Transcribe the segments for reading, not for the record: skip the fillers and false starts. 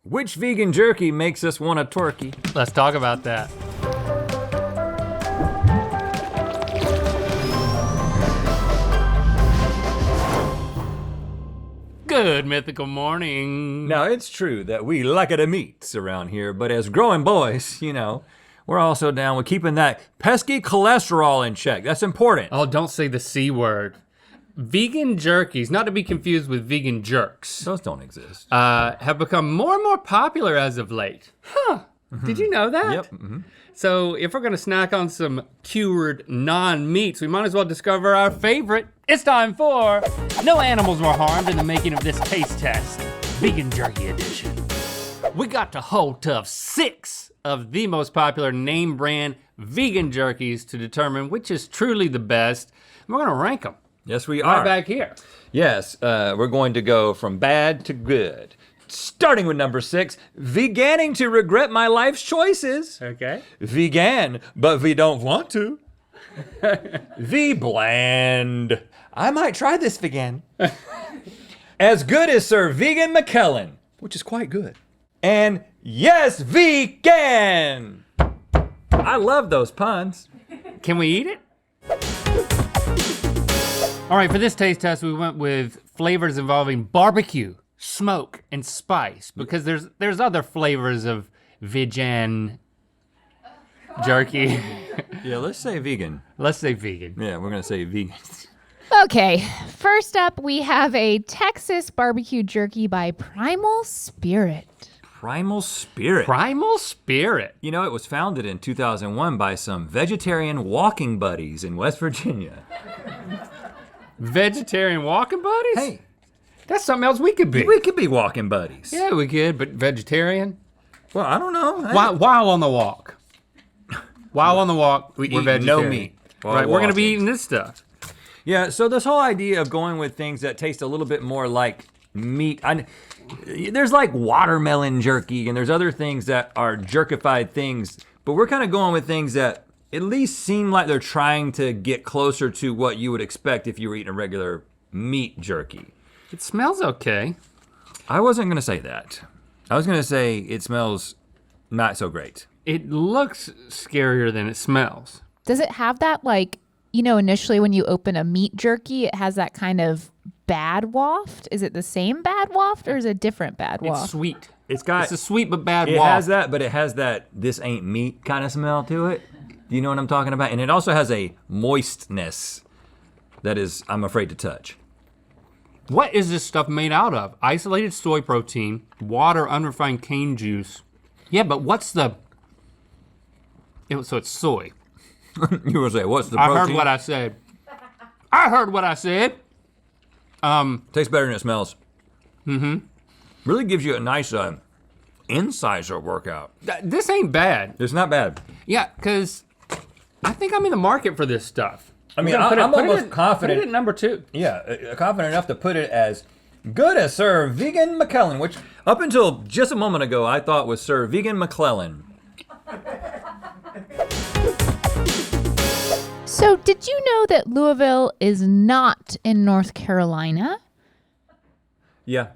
Which vegan jerky makes us want a turkey? Let's talk about that. Good mythical morning. Now, it's true that we like the meats around here, but as growing boys, you know, we're also down with keeping that pesky cholesterol in check. That's important. Oh, don't say the C word. Vegan jerkies, not to be confused with vegan jerks, Those don't exist. have become more and more popular as of late. Huh, did you know that? Yep. So if we're gonna snack on some cured non-meats, we might as well discover our favorite. It's time for No Animals Were Harmed in the Making of This Taste Test, Vegan Jerky Edition. We got to hold tough 6 of the most popular name brand vegan jerkies to determine which is truly the best. And we're gonna rank them. Yes, we are. Right back here. Yes, we're going to go from bad to good. Starting with number 6, veganing to regret my life's choices. Okay. Vegan, but we don't want to. V bland. I might try this vegan. As good as Sir Vegan McKellen, which is quite good. And yes, vegan. I love those puns. Can we eat it? All right, for this taste test, we went with flavors involving barbecue, smoke, and spice, because there's other flavors of vegan jerky. Yeah, let's say vegan. Let's say vegan. Yeah, we're gonna say vegan. Okay, first up we have a Texas barbecue jerky by Primal Spirit. Primal Spirit. Primal Spirit. You know, it was founded in 2001 by some vegetarian walking buddies in West Virginia. Vegetarian walking buddies? Hey, That's something else we could be. we could be walking buddies. Yeah, we could, but vegetarian? Well, I don't know. While on the walk. While on the walk, we're eat vegetarian. no meat while Right, we're gonna be walking. eating this stuff. Yeah, so this whole idea of going with things that taste a little bit more like meat, there's like watermelon jerky and there's other things that are jerkified things, but we're kind of going with things that at least seem like they're trying to get closer to what you would expect if you were eating a regular meat jerky. It smells okay. I wasn't gonna say that. I was gonna say it smells not so great. It looks scarier than it smells. Does it have that, like, you know, initially when you open a meat jerky, it has that kind of bad waft? Is it the same bad waft or is it a different bad waft? It's sweet. It's got, It's a sweet but bad it waft. has that, but it has that this ain't meat kind of smell to it. Do you know what I'm talking about? And it also has a moistness that is, I'm afraid to touch. What is this stuff made out of? Isolated soy protein, water, unrefined cane juice. Yeah, but what's the, so it's soy. You were say, what's the I protein? heard what I said. I heard what I said. Tastes better than it smells. Mm-hmm. Really gives you a nice incisor workout. This ain't bad. It's not bad. Yeah, because I think I'm in the market for this stuff. I mean, We're gonna I'm put it almost at- confident. Put it at number 2. Yeah, confident enough to put it as good as Sir Vegan McKellen, which up until just a moment ago I thought was Sir Vegan McClellan. So did you know that Louisville is not in North Carolina? Yeah.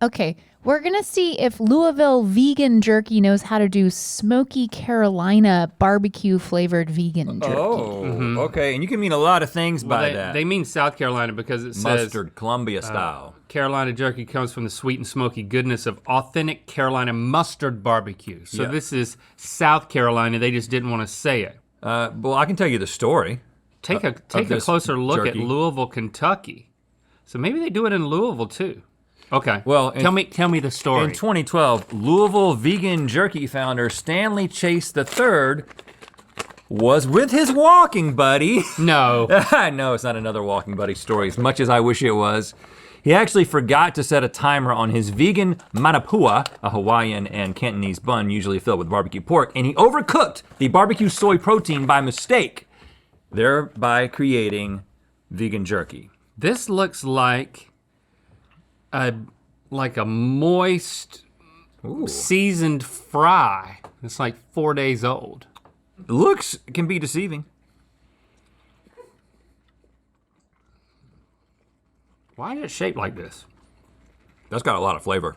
Okay, we're gonna see if Louisville vegan jerky knows how to do smoky Carolina barbecue flavored vegan jerky. Oh, okay. And you can mean a lot of things by that. They mean South Carolina because it says Mustard, Columbia style. Carolina jerky comes from the sweet and smoky goodness of authentic Carolina mustard barbecue. So Yeah. this is South Carolina. They just didn't want to say it. Well, I can tell you the story. Take a this closer look at jerky. Louisville, Kentucky. So maybe they do it in Louisville too. Okay. Well, tell me the story. In 2012, Louisville vegan jerky founder Stanley Chase III was with his walking buddy. No. I know it's not another walking buddy story, as much as I wish it was. He actually forgot to set a timer on his vegan manapua, a Hawaiian and Cantonese bun usually filled with barbecue pork, and he overcooked the barbecue soy protein by mistake, thereby creating vegan jerky. This looks like a moist, Ooh. seasoned fry. It's like 4 days old. Looks can be deceiving. Why is it shaped like this? That's got a lot of flavor.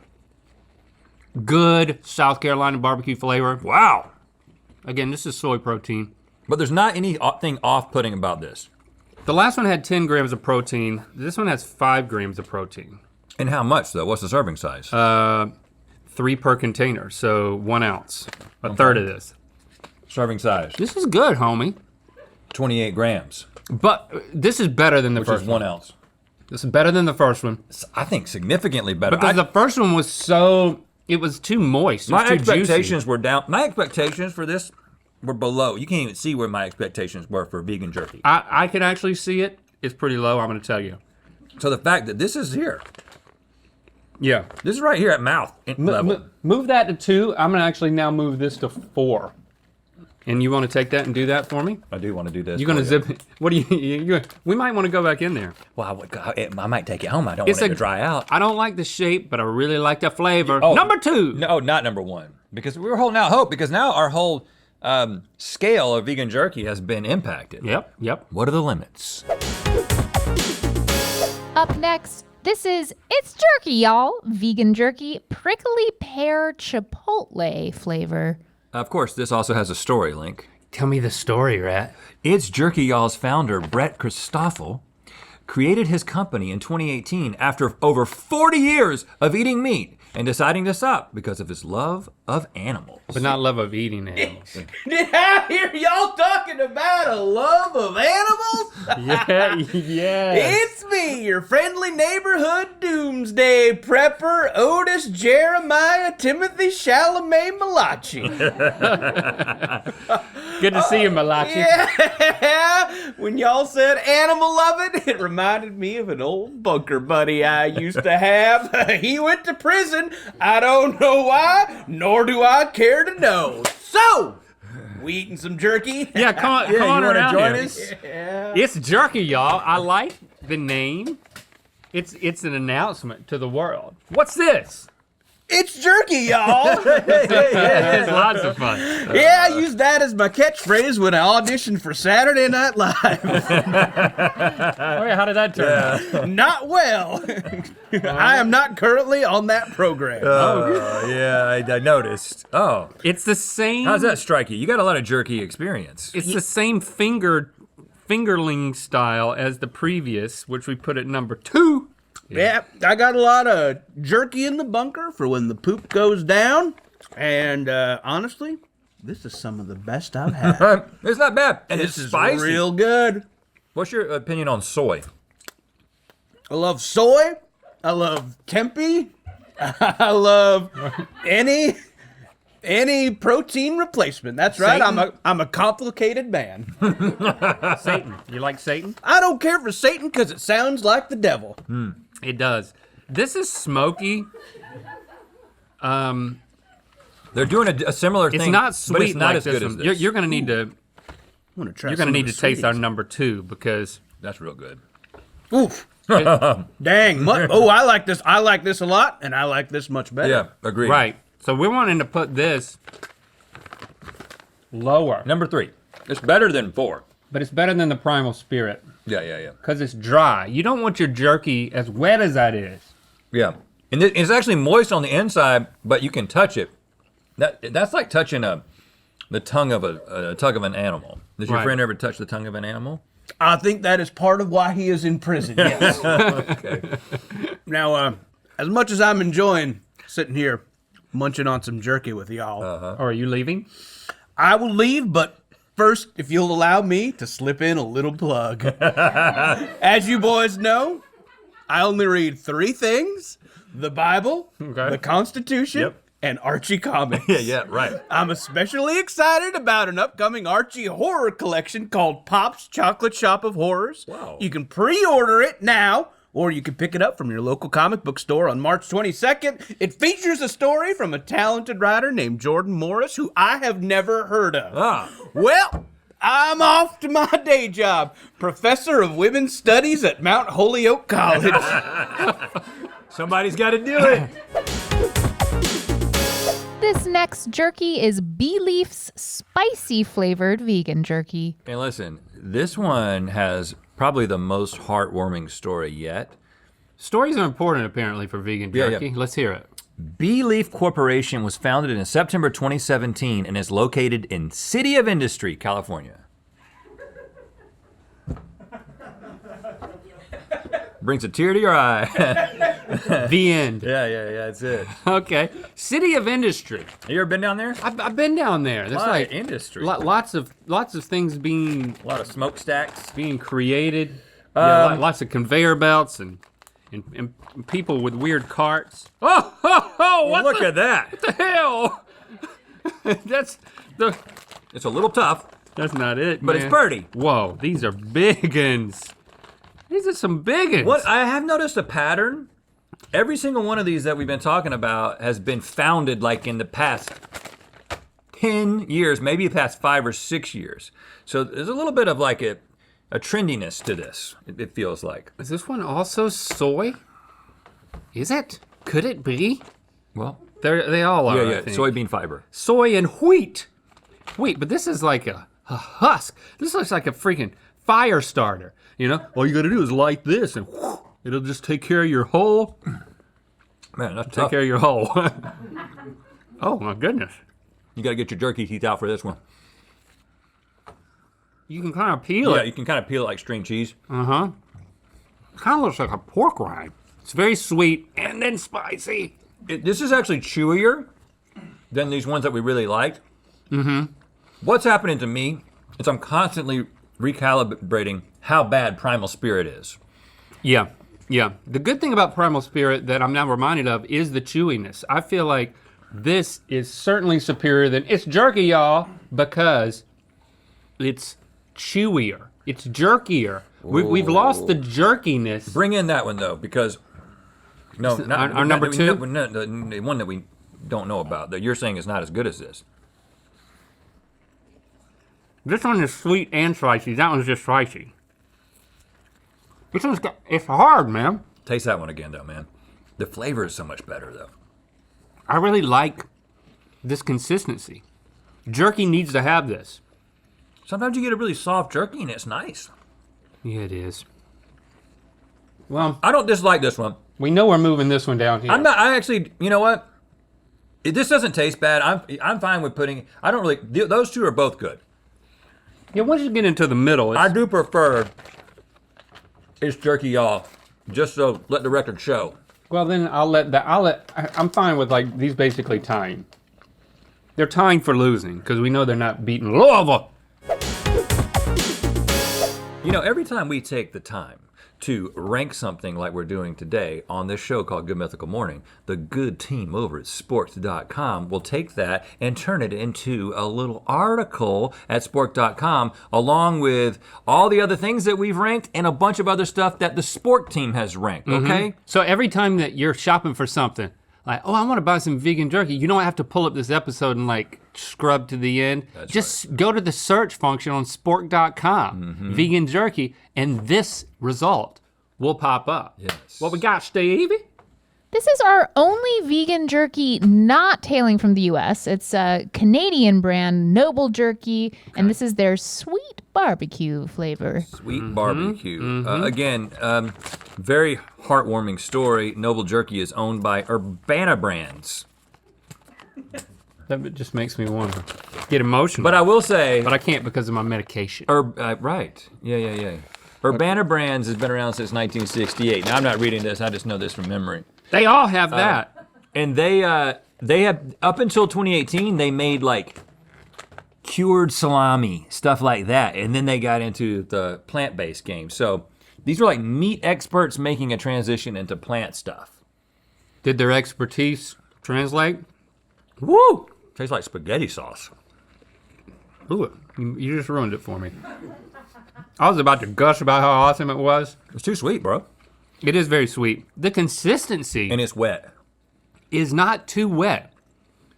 Good South Carolina barbecue flavor. Wow. Again, this is soy protein. But there's not anything off-putting about this. The last one had 10 grams of protein. This one has 5 grams of protein. And how much though? What's the serving size? 3 per container, so 1 ounce. A third of this. Serving size. This is good, homie. 28 grams, But this is better than the which first is one. 1 ounce. This is better than the first one. I think significantly better. Because the first one was it was too moist. It was My too expectations juicy. were down. My expectations for this were below. You can't even see where my expectations were for vegan jerky. I can actually see it. It's pretty low, I'm gonna tell you. So the fact that this is here, Yeah. this is right here at mouth level. Move that to 2. I'm gonna actually now move this to 4. And you wanna take that and do that for me? I do want to do this. You're gonna for zip it. What do you we might wanna go back in there. Well, I might take it home. I don't want it to dry out. I don't like the shape, but I really like the flavor. Oh. Number 2. No, not number 1. Because we were holding out hope because now our whole scale of vegan jerky has been impacted. Yep. What are the limits? Up next, this is It's Jerky, y'all. Vegan jerky, prickly pear chipotle flavor. Of course, this also has a story link. Tell me the story, Rat. It's Jerky Y'all's founder, Brett Christoffel, created his company in 2018 after over 40 years of eating meat and deciding to stop because of his love of animals. But not love of eating animals. Did I hear y'all talking about a love of animals? yeah. It's me, your friendly neighborhood doomsday prepper, Otis Jeremiah Timothy Chalamet Malachi. Good to see you, Malachi. Yeah, when y'all said animal loving, it reminded me of an old bunker buddy I used to have. He went to prison. I don't know why, nor do I care to know. So, we eating some jerky? Yeah, come on, come on you wanna around join here. us? Yeah. It's Jerky, y'all. I like the name. It's an announcement to the world. What's this? It's jerky, y'all. It's lots of fun. Yeah, I used that as my catchphrase when I auditioned for Saturday Night Live. Oh yeah, how did that turn out? Not well. I am not currently on that program. Yeah, I noticed. Oh, It's the same. how's that strike you? You got a lot of jerky experience. It's the same fingerling style as the previous, which we put at number 2. Yeah, I got a lot of jerky in the bunker for when the poop goes down. And honestly, this is some of the best I've had. It's not bad, and This it's is spicy. real good. What's your opinion on soy? I love soy. I love tempeh. I love any protein replacement. That's right. Satan? I'm a complicated man. Satan. You like Satan? I don't care for Satan because it sounds like the devil. It does. This is smoky. They're doing a similar thing. It's not sweet but it's not like as this good as one. this. You're gonna need to. I'm gonna try. You're gonna some need of to the taste our sweeties. number 2 because That's real good. Oof. Dang. Oh, I like this. I like this a lot, and I like this much better. Yeah, agreed. right. So we're wanting to put this lower, Number 3. It's better than 4. but it's better than the Primal Spirit Yeah. because it's dry. You don't want your jerky as wet as that is. Yeah. And it's actually moist on the inside, but you can touch it. That's like touching the tongue of an animal. Does your Right. friend ever touch the tongue of an animal? I think that is part of why he is in prison. Yes. Okay. Now, as much as I'm enjoying sitting here munching on some jerky with y'all, Or are you leaving? I will leave, but first, if you'll allow me to slip in a little plug. As you boys know, I only read 3 things: the Bible, Okay. the Constitution, Yep. and Archie comics. Yeah, right. I'm especially excited about an upcoming Archie horror collection called Pop's Chocolate Shop of Horrors. Wow. You can pre-order it now, or you can pick it up from your local comic book store on March 22nd. It features a story from a talented writer named Jordan Morris, who I have never heard of. Ah. Well, I'm off to my day job, professor of women's studies at Mount Holyoke College. Somebody's got to do it. This next jerky is Bee Leaf's spicy flavored vegan jerky. And listen, this one has probably the most heartwarming story yet. Stories are important apparently for vegan Yeah, jerky. yeah. Let's hear it. Bee Leaf Corporation was founded in September 2017 and is located in City of Industry, California. Brings a tear to your eye. The end. Yeah, that's it. Okay. City of Industry. You ever been down there? I've been down there. There's Why like industry? lots of things being A lot of smokestacks. created. Lots of conveyor belts and people with weird carts. Oh, what Look at that. the hell? That's It's a little tough, not it, but man. it's pretty. Whoa, these are biggins. These are some biggins. What I have noticed a pattern. Every single one of these that we've been talking about has been founded like in the past 10 years, maybe the past 5 or 6 years. So there's a little bit of like a trendiness to this, it feels like. Is this one also soy? Is it? Could it be? Well, They all are. I yeah, think. soybean fiber. Soy and wheat. Wheat, but this is like a husk. This looks like a freaking fire starter. You know, all you gotta do is light this and whoosh, it'll just take care of your hole. Man, that's Take tough. care of your hole. Oh my goodness. You gotta get your jerky teeth out for this one. You can kind of peel Yeah, it. you can kind of peel it like string cheese. Kind of looks like a pork rind. It's very sweet and then spicy. This is actually chewier than these ones that we really liked. What's happening to me is I'm constantly recalibrating how bad Primal Spirit is. Yeah. The good thing about Primal Spirit that I'm now reminded of is the chewiness. I feel like this is certainly superior than it's jerky, y'all, because it's chewier. It's jerkier. We've lost the jerkiness. Bring in that one though, because our number two? the one that we don't know about that you're saying is not as good as this. This one is sweet and spicy. That one's just spicy. This one's it's hard, man. Taste that one again though, man. The flavor is so much better though. I really like this consistency. Jerky needs to have this. Sometimes you get a really soft jerky and it's nice. Yeah, it is. Well, I don't dislike this one. we know we're moving this one down here. I actually, you know what? This doesn't taste bad. I'm fine with putting, I don't really, those two are both good. Yeah, once you get into the middle, I it's, do prefer it's jerky y'all, just so let the record show. well then I'm fine with like these basically tying. They're tying for losing because we know they're not beating Louisville. You know, every time we take the time to rank something like we're doing today on this show called Good Mythical Morning, the good team over at sports.com will take that and turn it into a little article at sport.com along with all the other things that we've ranked and a bunch of other stuff that the sport team has ranked, okay? So every time that you're shopping for something, like, oh, I want to buy some vegan jerky, you don't have to pull up this episode and like scrub to the end. Just go to the search function on sport.com, vegan jerky, and this result will pop up. Yes. What we got, Stevie? This is our only vegan jerky not hailing from the U.S. It's a Canadian brand, Noble Jerky, and this is their sweet barbecue flavor. Sweet barbecue. Again, very heartwarming story. Noble Jerky is owned by Urbana Brands. That just makes me want to get emotional. But I will say, But I can't because of my medication. right. Yeah. Urbana Brands has been around since 1968. Now I'm not reading this, I just know this from memory. They all have that. And they have, up until 2018, they made like cured salami, stuff like that. And then they got into the plant-based game. So these were like meat experts making a transition into plant stuff. Did their expertise translate? Woo! Tastes like spaghetti sauce. Ooh, you just ruined it for me. I was about to gush about how awesome it was. It's too sweet, bro. It is very sweet. The consistency And it's wet. is not too wet.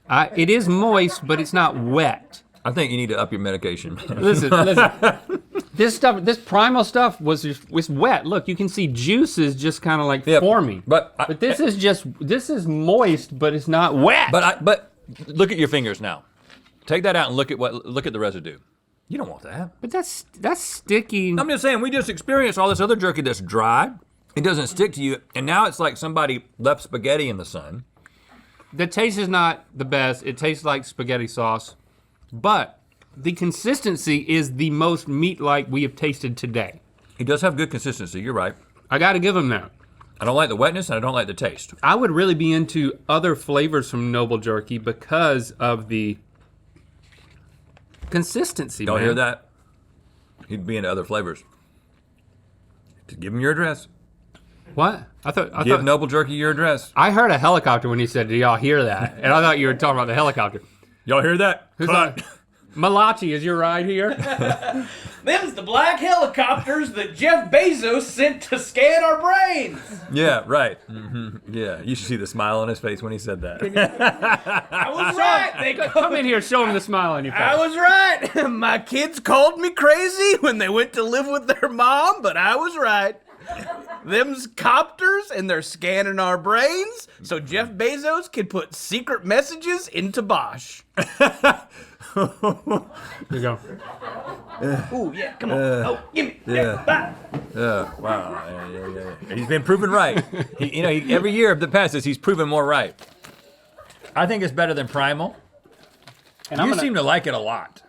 It is moist, but it's not wet. I think you need to up your medication. Listen. This primal stuff was wet. Look, you can see juices just kind of like Yep. forming. But this is moist, but it's not wet. But look at your fingers now. Take that out and look at the residue. You don't want that. But that's sticky. I'm just saying, we just experienced all this other jerky that's dry. It doesn't stick to you, and now it's like somebody left spaghetti in the sun, The taste is not the best. It tastes like spaghetti sauce, but the consistency is the most meat-like we have tasted today. He does have good consistency, you're right. I gotta give him that. I don't like the wetness and I don't like the taste. I would really be into other flavors from Noble Jerky because of the consistency, Don't man. hear that? He'd be into other flavors. To give him your address. What? I Give thought Noble Jerky your address. I heard a helicopter when he said, "Do y'all hear that?" And I thought you were talking about the helicopter. Y'all hear that? Who's Cut. that? Malachi, is your ride here? Them's the black helicopters that Jeff Bezos sent to scan our brains. Yeah, right. Yeah, you should see the smile on his face when he said that. I was right. They Come in here, show him the smile on your face. I was right. My kids called me crazy when they went to live with their mom, but I was right. Them's copters, and they're scanning our brains so Jeff Bezos can put secret messages into Bosch. Here you go. Ooh, yeah, come on. Oh, give me. Yeah. Bye. Wow. Yeah. He's been proven right. Every year that passes, he's proven more right. I think it's better than Primal. And You seem to like it a lot.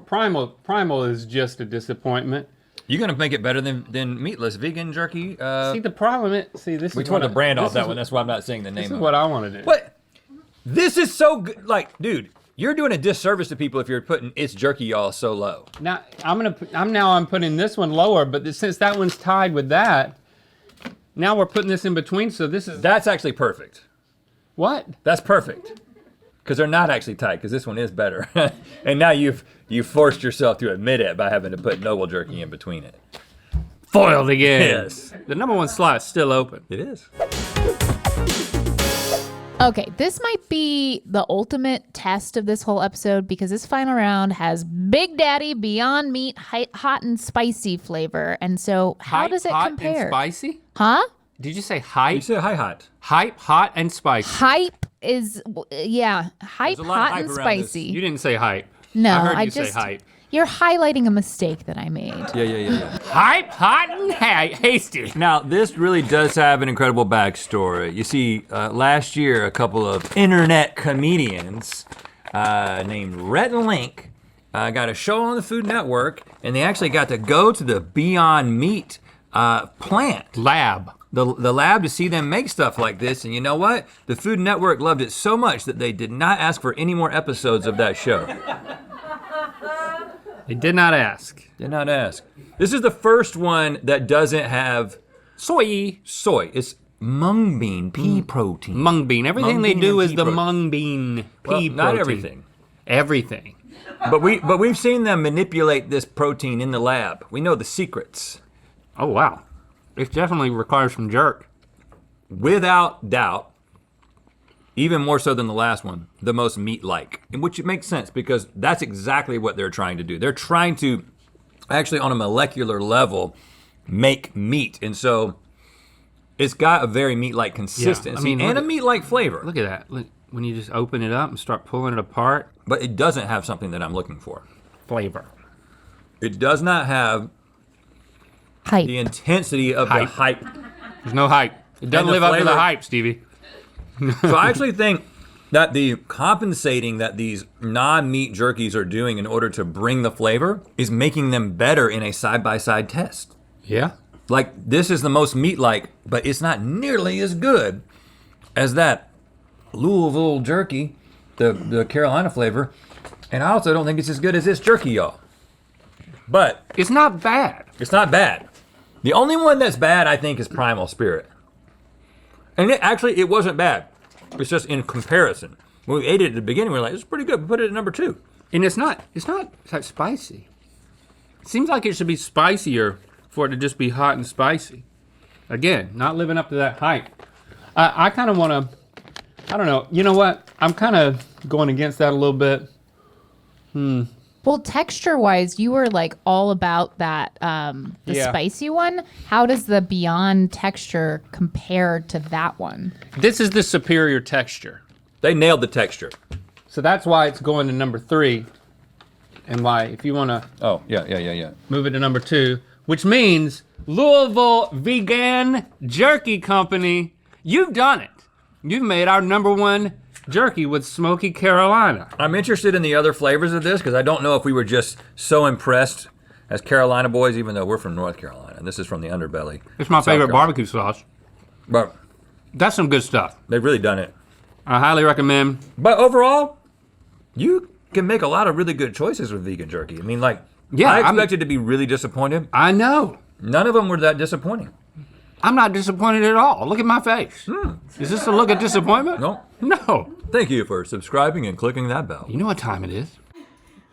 Primal is just a disappointment. You're gonna make it better than meatless vegan jerky. See, the problem is, this We is tore what the brand this off that is- one. That's why I'm not saying the This name is of what it. I want to do. But this is so good. Like, dude, you're doing a disservice to people if you're putting It's Jerky Y'all so low. Now I'm putting this one lower, but since that one's tied with that, now we're putting this in between. So this is That's actually perfect. what? That's perfect. Because they're not actually tight, because this one is better. And now you've forced yourself to admit it by having to put Noble Jerky in between it. Foiled again. Yes. The number one slot's still open. It is. Okay, this might be the ultimate test of this whole episode because this final round has Big Daddy Beyond Meat hot and spicy flavor. And so how does it hot compare? and spicy? Huh? Did you say You hype? said hi hot. Hype, hot, and spicy. Hype is, yeah, hype, There's a lot of hot, and hype around this. spicy. You didn't say hype. No, I heard I you just, say hype. You're highlighting a mistake that I made. Yeah. Hype, hot, and hasty. Now, this really does have an incredible backstory. You see, last year, a couple of internet comedians named Rhett and Link got a show on the Food Network, and they actually got to go to the Beyond Meat plant. Lab. The lab to see them make stuff like this, and you know what? The Food Network loved it so much that they did not ask for any more episodes of that show. They did not ask. Did not ask. This is the first one that doesn't have Soy. It's mung bean, pea protein. Mung bean. Everything Mung they bean do and is pea the protein. mung bean Well, pea not protein. everything. Everything. But we've seen them manipulate this protein in the lab. We know the secrets. Oh, wow. It definitely requires some jerk. Without doubt, even more so than the last one, the most meat-like. Which it makes sense because that's exactly what they're trying to do. They're trying to, actually on a molecular level, make meat. And so it's got a very meat-like consistency look and a at- meat-like flavor. Look at that. Look, when you just open it up and start pulling it apart, But it doesn't have something that I'm looking for. flavor. It does not have Hype. the intensity of Hype. the hype. There's no hype. It doesn't the live up to the flavor- hype, Stevie. So I actually think that the compensating that these non-meat jerkies are doing in order to bring the flavor is making them better in a side-by-side test. Yeah. Like, this is the most meat-like, but it's not nearly as good as that Louisville jerky, the Carolina flavor. And I also don't think it's as good as this jerky, y'all. But It's not bad. it's not bad. The only one that's bad, I think, is Primal Spirit. And it wasn't bad. It's just in comparison. When we ate it at the beginning, we were like, it's pretty good. We put it at number 2. And it's not that spicy. It seems like it should be spicier for it to just be hot and spicy. Again, not living up to that hype. I kind of want to, I don't know. You know what? I'm kind of going against that a little bit. Well, texture-wise, you were like all about that, the Yeah. spicy one. How does the Beyond texture compare to that one? This is the superior texture. They nailed the texture. So that's why it's going to number 3. And why, if you want to Oh, yeah. move it to number 2, which means Louisville Vegan Jerky Company, you've done it. You've made our number 1 jerky with smoky Carolina. I'm interested in the other flavors of this because I don't know if we were just so impressed as Carolina boys, even though we're from North Carolina. This is from the underbelly. It's my South favorite Carolina. barbecue sauce. But That's some good stuff. they've really done it. I highly recommend. But overall, you can make a lot of really good choices with vegan jerky. I mean, like, Yeah, I I'm- expected to be really disappointed. I know. None of them were that disappointing. I'm not disappointed at all. Look at my face. Is this a look of disappointment? No. No. Thank you for subscriing and clicking that bell. You know what time it is?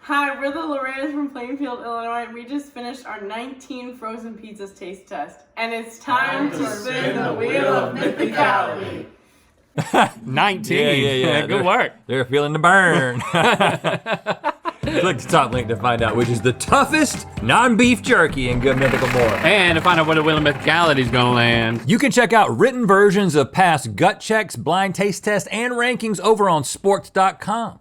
Hi, we're the Lorenas from Plainfield, Illinois. We just finished our 19 frozen pizzas taste test, and it's time to spin the wheel of mythicality. 19. Yeah. Good work. They're feeling the burn. Click the top link to find out which is the toughest non-beef jerky in Good Mythical More. And to find out where the wheel of mythicality is gonna land. You can check out written versions of past gut checks, blind taste tests, and rankings over on sports.com.